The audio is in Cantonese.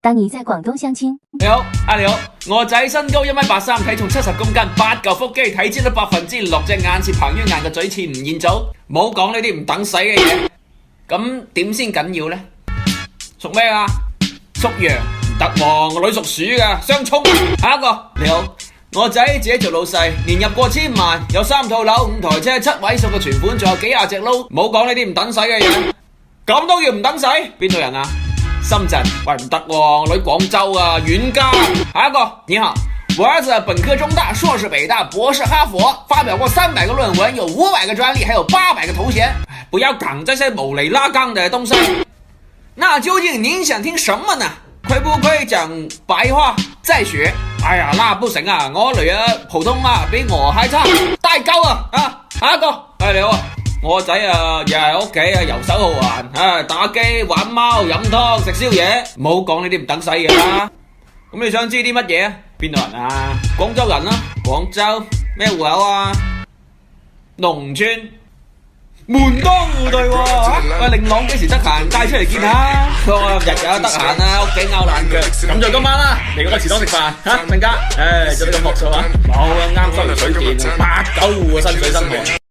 當你在廣東相親，你好，你好，我個仔身高1.83米，體重70公斤，8嚿腹肌，體脂率6%，隻眼是彭于晏嘅嘴似吳彥祖，冇講呢啲唔等使嘅嘢。咁點先緊要呢？屬咩啊？屬羊唔得喎，我女屬鼠噶，相沖。下一個，你好，我仔自己做老細，年入過千萬，有3套樓、5台車、7位數嘅存款，仲有幾廿隻撈，冇講呢啲唔等使嘅嘢。咁都叫唔等使？邊度人啊？深圳，喂唔得喎，我女廣州啊，遠家。下一個，你好，我兒子本科中大，碩士北大，博士哈佛，發表過300個論文，有500個專利，還有800個頭銜。不要講這些無厘拉更的東西。那究竟您想聽什麼呢？可不可以講白話再學？哎呀，那不行啊，我女兒普通話比我還差，太高啊！下一個，你好啊。我仔啊，日日喺屋企啊遊手好閒，打機、玩貓、飲湯、食宵夜，冇講呢啲唔等使嘅啦。咁你想知啲乜嘢啊？邊度人啊？廣州人啊？廣州咩戶口啊？農村，門當戶對喎。喂，令朗幾時得閒帶出嚟見下？我日日得閒啊，屋企拗爛腳。咁就今晚啦，嚟個池塘食飯嚇，瞓覺。做呢個樸素啊，冇啊，啱收完水電，8、9戶嘅薪水生活。